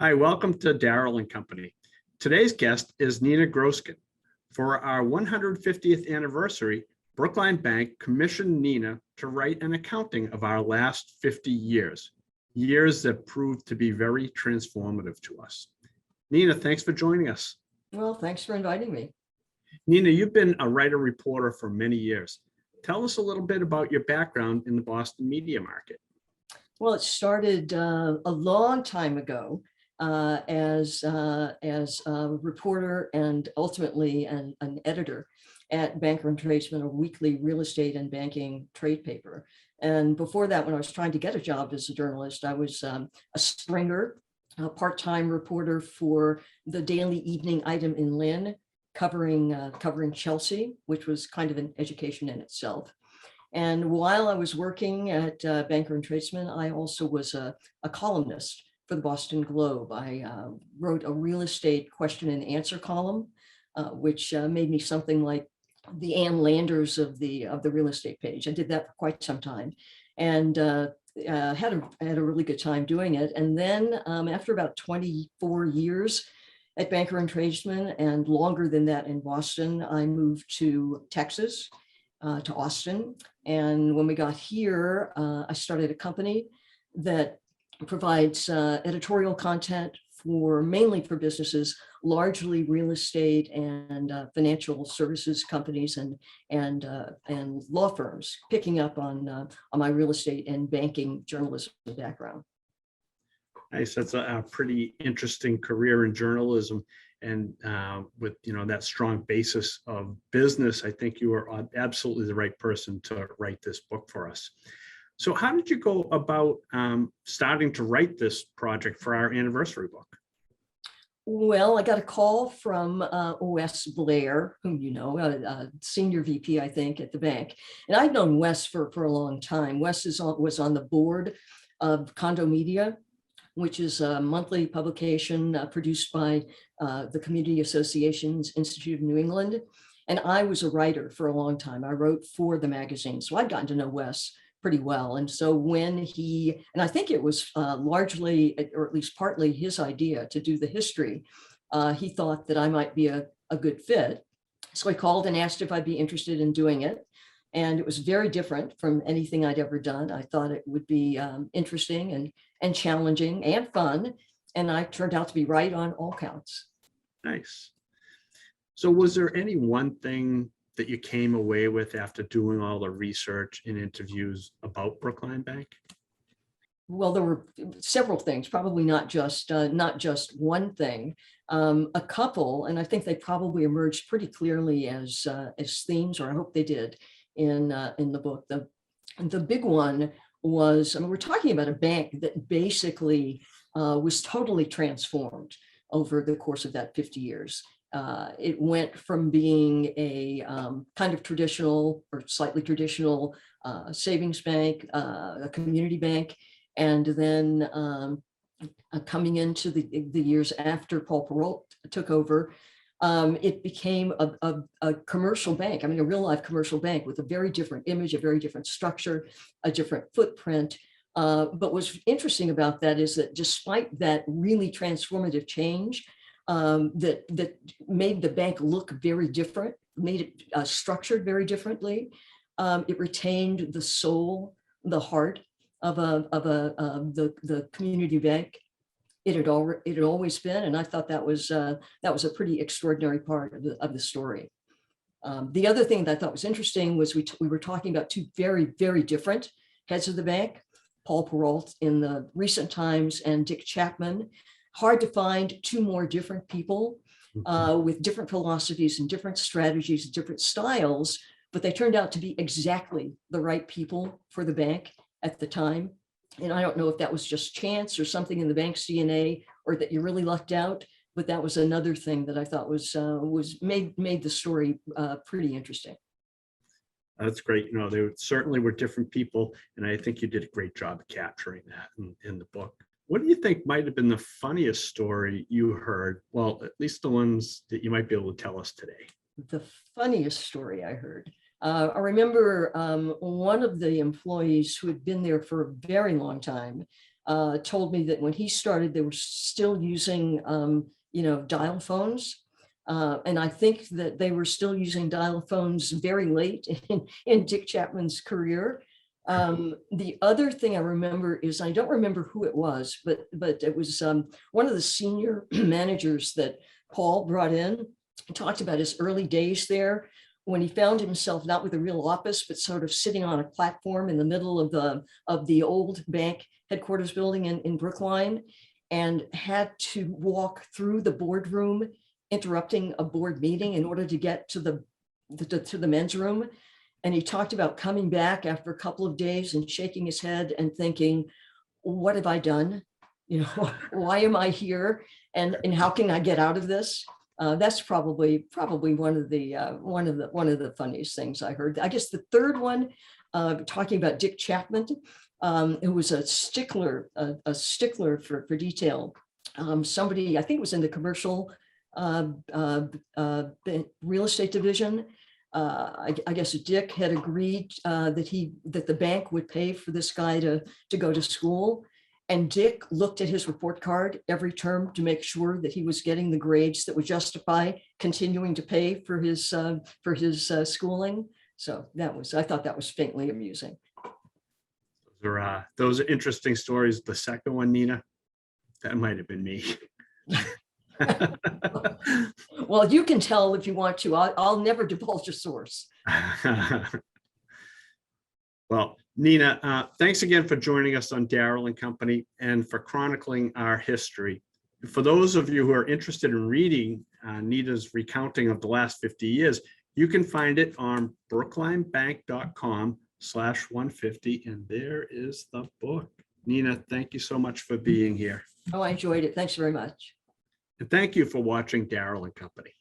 Hi, welcome to Darryl Company. Today's guest is Nena Groskind. For our 150th anniversary, Brookline Bank commissioned Nena to write an accounting of our last 50 years, years that proved to be very transformative to us. Nena, thanks for joining us. Well, thanks for inviting me. Nena, you've been a writer-reporter for many years. Tell us a little bit about your background in the Boston media market. Well, it started a long time ago as a reporter and ultimately an editor at Banker and Tradesman, a weekly real estate and banking trade paper. And before that, when I was trying to get a job as a journalist, I was a stringer, a part-time reporter for the daily evening item in Lynn, covering Chelsea, which was kind of an education in itself. And while I was working at Banker and Tradesman, I also was a columnist for the Boston Globe. I wrote a real estate question and answer column, which made me something like the Ann Landers of the real estate page. I did that for quite some time, and had a really good time doing it. And then after about 24 years at Banker and Tradesman, and longer than that in Boston, I moved to Texas, to Austin. And when we got here, I started a company that provides editorial content mainly for businesses, largely real estate and financial services companies and law firms, picking up on my real estate and banking journalism background. Nice. That's a pretty interesting career in journalism. And with that strong basis of business, I think you are absolutely the right person to write this book for us. So how did you go about starting to write this project for our anniversary book? Well, I got a call from Wes Blair, whom you know, a senior VP, I think, at the bank. And I'd known Wes for a long time. Wes was on the board of Condo Media, which is a monthly publication produced by the Community Associations Institute of New England. And I was a writer for a long time. I wrote for the magazine. So I'd gotten to know Wes pretty well. And so when and I think it was largely, or at least partly his idea to do the history, he thought that I might be a good fit. So I called and asked if I'd be interested in doing it. And it was very different from anything I'd ever done. I thought it would be interesting and challenging and fun. And I turned out to be right on all counts. Nice. So was there any one thing that you came away with after doing all the research and interviews about Brookline Bank? Well, there were several things, probably not just one thing, a couple, and I think they probably emerged pretty clearly as themes, or I hope they did in the book. The big one was, I mean, we're talking about a bank that basically was totally transformed over the course of that 50 years. It went from being a kind of traditional or slightly traditional savings bank, a community bank, and then coming into the years after Paul Perrault took over, it became a commercial bank. I mean, a real life commercial bank with a very different image, a very different structure, a different footprint. But what's interesting about that is that despite that really transformative change, that made the bank look very different, made it structured very differently. It retained the soul, the heart of the community bank. It had always been, and I thought that was a pretty extraordinary part of the story. The other thing that I thought was interesting was we were talking about two very, very different heads of the bank, Paul Perrault in the recent times and Dick Chapman. Hard to find two more different people with different philosophies and different strategies, different styles, but they turned out to be exactly the right people for the bank at the time. And I don't know if that was just chance or something in the bank's DNA, or that you really lucked out, but that was another thing that I thought was made the story pretty interesting. That's great. They certainly were different people, and I think you did a great job of capturing that in the book. What do you think might have been the funniest story you heard? Well, at least the ones that you might be able to tell us today. The funniest story I heard. I remember one of the employees who had been there for a very long time told me that when he started, they were still using, dial phones. And I think that they were still using dial phones very late in Dick Chapman's career. The other thing I remember is, I don't remember who it was, but it was one of the senior managers that Paul brought in. He talked about his early days there, when he found himself not with a real office, but sort of sitting on a platform in the middle of the old bank headquarters building in Brookline, and had to walk through the boardroom, interrupting a board meeting in order to get to the men's room. And he talked about coming back after a couple of days and shaking his head and thinking, what have I done? Why am I here? And how can I get out of this? That's probably one of the funniest things I heard. I guess the third one, talking about Dick Chapman, who was a stickler for detail. Somebody, I think it was in the commercial real estate division. I guess Dick had agreed that the bank would pay for this guy to go to school. And Dick looked at his report card every term to make sure that he was getting the grades that would justify continuing to pay for his schooling. So I thought that was faintly amusing. Those are interesting stories. The second one, Nena, that might have been me. Well, you can tell if you want to. I'll never divulge a source. Well, Nena, thanks again for joining us on Darryl Company and for chronicling our history. For those of you who are interested in reading Nena's recounting of the last 50 years, you can find it on brooklinebank.com/150, and there is the book. Nena, thank you so much for being here. Oh, I enjoyed it. Thanks very much. And thank you for watching Darryl Company.